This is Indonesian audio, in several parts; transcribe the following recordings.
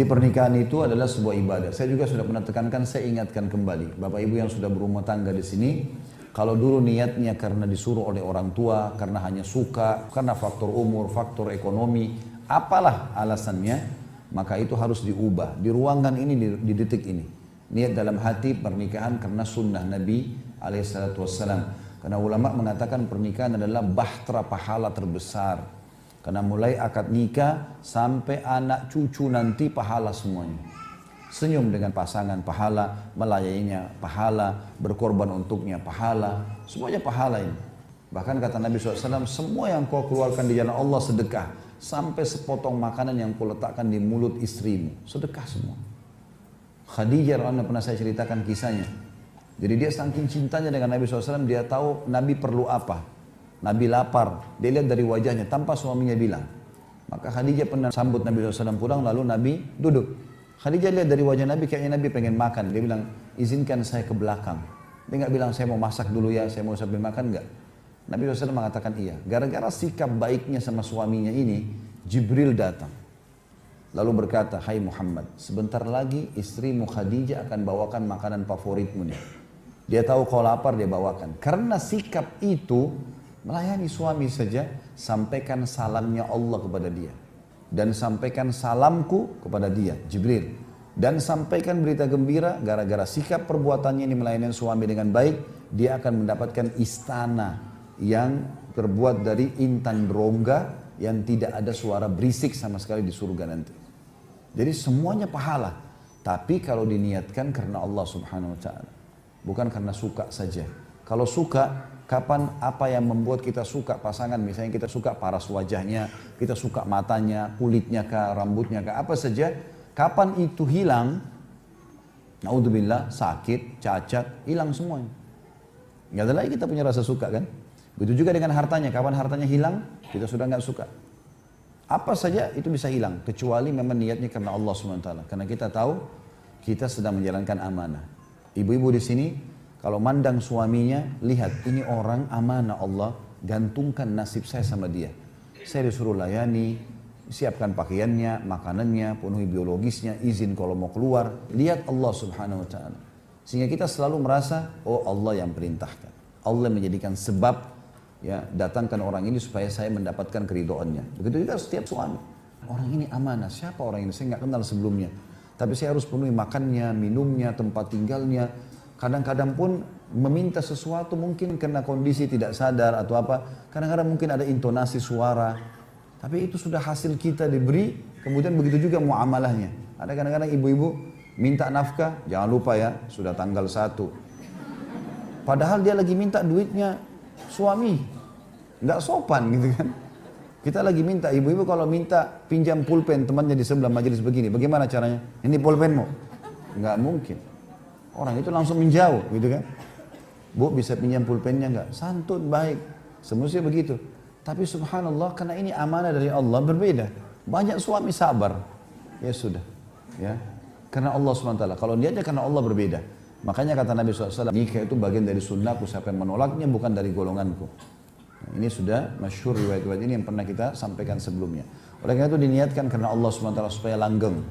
Di pernikahan itu adalah sebuah ibadah. Saya juga sudah pernah tekankan, saya ingatkan kembali. Bapak Ibu yang sudah berumah tangga di sini, kalau dulu niatnya karena disuruh oleh orang tua, karena hanya suka, karena faktor umur, faktor ekonomi, apalah alasannya, maka itu harus diubah. Di ruangan ini, di detik ini. Niat dalam hati pernikahan karena sunnah Nabi alaihissalam. Karena ulama mengatakan pernikahan adalah bahtera pahala terbesar. Karena mulai akad nikah sampai anak cucu nanti pahala semuanya. Senyum dengan pasangan pahala, melayaninya pahala, berkorban untuknya pahala, semuanya pahala ini. Bahkan kata Nabi SAW, semua yang kau keluarkan di jalan Allah sedekah. Sampai sepotong makanan yang kau letakkan di mulut istrimu, sedekah semua. Khadijah pernah saya ceritakan kisahnya. Jadi dia saking cintanya dengan Nabi SAW, dia tahu Nabi perlu apa. Nabi lapar, dia lihat dari wajahnya tanpa suaminya bilang. Maka Khadijah pernah sambut Nabi SAW pulang, lalu Nabi duduk. Khadijah lihat dari wajah Nabi, kayaknya Nabi pengen makan. Dia bilang, izinkan saya ke belakang. Dia nggak bilang, saya mau masak dulu ya, saya mau sambil makan, nggak. Nabi SAW mengatakan iya. Gara-gara sikap baiknya sama suaminya ini, Jibril datang. Lalu berkata, hai Muhammad, sebentar lagi istrimu Khadijah akan bawakan makanan favoritmu nih. Dia tahu kau lapar, dia bawakan. Karena sikap itu, melayani suami saja, sampaikan salamnya Allah kepada dia. Dan sampaikan salamku kepada dia, Jibril. Dan sampaikan berita gembira, gara-gara sikap perbuatannya ini melayani suami dengan baik, dia akan mendapatkan istana yang terbuat dari intan rongga, yang tidak ada suara berisik sama sekali di surga nanti. Jadi semuanya pahala. Tapi kalau diniatkan karena Allah subhanahu wa ta'ala. Bukan karena suka saja. Kalau suka, kapan apa yang membuat kita suka pasangan, misalnya kita suka paras wajahnya, kita suka matanya, kulitnya kah, rambutnya kah, apa saja, kapan itu hilang, naudzubillah, sakit, cacat, hilang semuanya. Nggak ada lagi kita punya rasa suka kan. Begitu juga dengan hartanya, kapan hartanya hilang, kita sudah nggak suka. Apa saja itu bisa hilang, kecuali memang niatnya karena Allah SWT. Karena kita tahu, kita sedang menjalankan amanah. Ibu-ibu di sini, kalau mandang suaminya, lihat ini orang amanah Allah, gantungkan nasib saya sama dia. Saya disuruh layani, siapkan pakaiannya, makanannya, penuhi biologisnya, izin kalau mau keluar. Lihat Allah subhanahu wa ta'ala. Sehingga kita selalu merasa, oh Allah yang perintahkan. Allah menjadikan sebab, ya datangkan orang ini supaya saya mendapatkan keridhaannya. Begitu juga setiap suami. Orang ini amanah, siapa orang ini? Saya nggak kenal sebelumnya. Tapi saya harus penuhi makannya, minumnya, tempat tinggalnya. Kadang-kadang pun meminta sesuatu mungkin karena kondisi tidak sadar atau apa. Kadang-kadang mungkin ada intonasi suara. Tapi itu sudah hasil kita diberi. Kemudian begitu juga muamalahnya. Ada kadang-kadang ibu-ibu minta nafkah. Jangan lupa ya, sudah tanggal 1. Padahal dia lagi minta duitnya suami. Nggak sopan gitu kan. Kita lagi minta, ibu-ibu kalau minta pinjam pulpen temannya di sebelah majelis begini. Bagaimana caranya? Ini pulpenmu? Nggak mungkin. Orang itu langsung menjauh gitu kan. Bu bisa pinjam pulpennya enggak? Santun, baik. Semestinya begitu. Tapi subhanallah karena ini amanah dari Allah berbeda. Banyak suami sabar. Ya sudah. Ya. Karena Allah SWT. Kalau niatnya karena Allah berbeda. Makanya kata Nabi SAW, nikah itu bagian dari sunnahku. Siapa yang menolaknya bukan dari golonganku. Nah, ini sudah masyhur riwayat-riwayat ini yang pernah kita sampaikan sebelumnya. Oleh karena itu diniatkan karena Allah SWT supaya langgeng.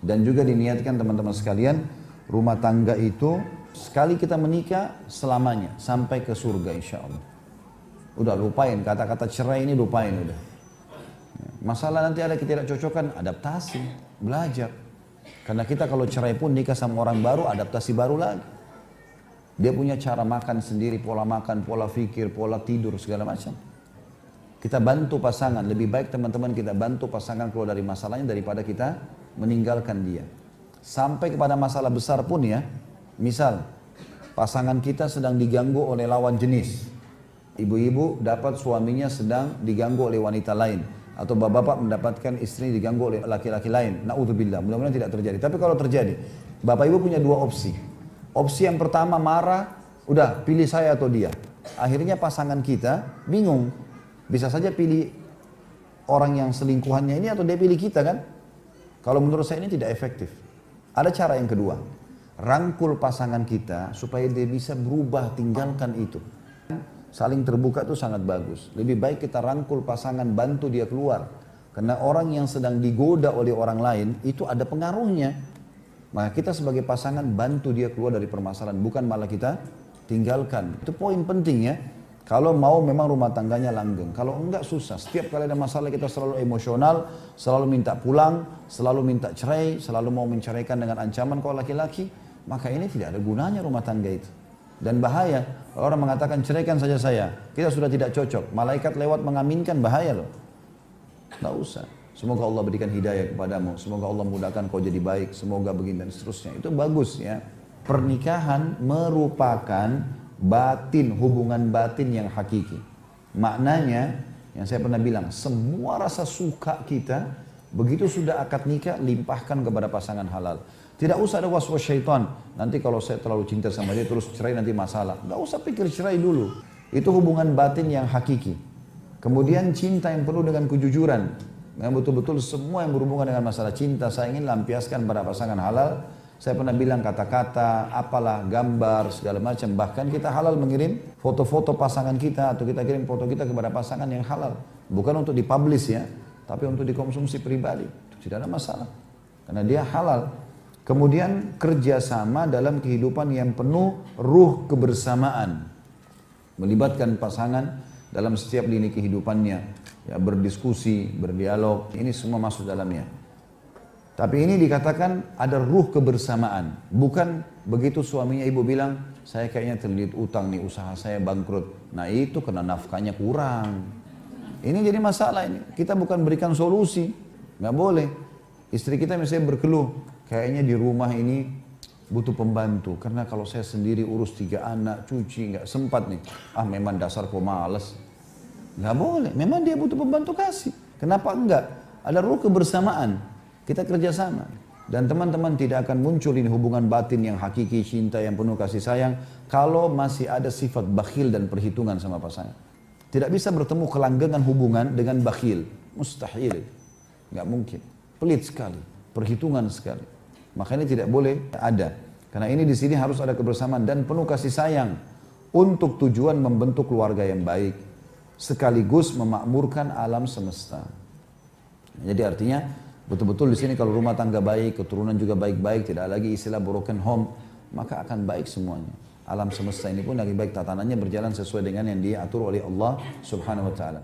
Dan juga diniatkan teman-teman sekalian, rumah tangga itu sekali kita menikah selamanya sampai ke surga insya Allah. Udah lupain kata-kata cerai ini, lupain udah. Masalah nanti ada ketidakcocokan, adaptasi, belajar. Karena kita kalau cerai pun nikah sama orang baru, adaptasi baru lagi. Dia punya cara makan sendiri, pola makan, pola fikir, pola tidur, segala macam. Kita bantu pasangan, lebih baik teman-teman kita bantu pasangan keluar dari masalahnya daripada kita meninggalkan dia. Sampai kepada masalah besar pun ya, misal pasangan kita sedang diganggu oleh lawan jenis. Ibu-ibu dapat suaminya sedang diganggu oleh wanita lain. Atau bapak-bapak mendapatkan istri diganggu oleh laki-laki lain. Na'udzubillah, mudah-mudahan tidak terjadi. Tapi kalau terjadi, bapak ibu punya dua opsi. Opsi yang pertama marah, udah pilih saya atau dia. Akhirnya pasangan kita bingung. Bisa saja pilih orang yang selingkuhannya ini atau dia pilih kita kan? Kalau menurut saya ini tidak efektif. Ada cara yang kedua, rangkul pasangan kita supaya dia bisa berubah, tinggalkan itu. Saling terbuka itu sangat bagus. Lebih baik kita rangkul pasangan, bantu dia keluar. Karena orang yang sedang digoda oleh orang lain itu ada pengaruhnya. Maka kita sebagai pasangan bantu dia keluar dari permasalahan, bukan malah kita tinggalkan. Itu poin penting ya. Kalau mau memang rumah tangganya langgeng, kalau enggak susah. Setiap kali ada masalah kita selalu emosional, selalu minta pulang, selalu minta cerai, selalu mau menceraikan dengan ancaman kalau laki-laki, maka ini tidak ada gunanya rumah tangga itu. Dan bahaya, orang mengatakan ceraikan saja saya, kita sudah tidak cocok, malaikat lewat mengaminkan, bahaya loh. Tidak usah. Semoga Allah berikan hidayah kepadamu, semoga Allah mudahkan kau jadi baik, semoga begini dan seterusnya. Itu bagus ya. Pernikahan merupakan batin, hubungan batin yang hakiki. Maknanya, yang saya pernah bilang, semua rasa suka kita, begitu sudah akad nikah, limpahkan kepada pasangan halal. Tidak usah ada was-was syaitan. Nanti kalau saya terlalu cinta sama dia, terus cerai nanti masalah. Tidak usah pikir cerai dulu. Itu hubungan batin yang hakiki. Kemudian cinta yang penuh dengan kejujuran. Yang betul-betul semua yang berhubungan dengan masalah cinta, saya ingin lampiaskan pada pasangan halal. Saya pernah bilang kata-kata, apalah, gambar, segala macam. Bahkan kita halal mengirim foto-foto pasangan kita atau kita kirim foto kita kepada pasangan yang halal. Bukan untuk dipublish ya, tapi untuk dikonsumsi pribadi. Itu tidak ada masalah. Karena dia halal. Kemudian kerjasama dalam kehidupan yang penuh ruh kebersamaan. Melibatkan pasangan dalam setiap lini kehidupannya. Ya, berdiskusi, berdialog, ini semua masuk dalamnya. Tapi ini dikatakan ada ruh kebersamaan. Bukan begitu suaminya ibu bilang, saya kayaknya terlilit utang nih, usaha saya bangkrut. Nah itu karena nafkahnya kurang. Ini jadi masalah ini. Kita bukan berikan solusi. Nggak boleh. Istri kita misalnya berkeluh, kayaknya di rumah ini butuh pembantu. Karena kalau saya sendiri urus 3 anak, cuci, nggak sempat nih. Ah memang dasar pemalas. Nggak boleh. Memang dia butuh pembantu, kasih. Kenapa enggak? Ada ruh kebersamaan. Kita kerjasama. Dan teman-teman tidak akan muncul ini hubungan batin yang hakiki, cinta yang penuh kasih sayang, kalau masih ada sifat bakhil dan perhitungan sama pasangan. Tidak bisa bertemu kelanggengan hubungan dengan bakhil. Mustahil. Nggak mungkin. Pelit sekali. Perhitungan sekali. Makanya tidak boleh ada. Karena ini di sini harus ada kebersamaan dan penuh kasih sayang. Untuk tujuan membentuk keluarga yang baik. Sekaligus memakmurkan alam semesta. Jadi artinya, betul-betul di sini kalau rumah tangga baik, keturunan juga baik-baik, tidak lagi istilah broken home, maka akan baik semuanya. Alam semesta ini pun lagi baik, tatanannya berjalan sesuai dengan yang diatur oleh Allah Subhanahu wa taala.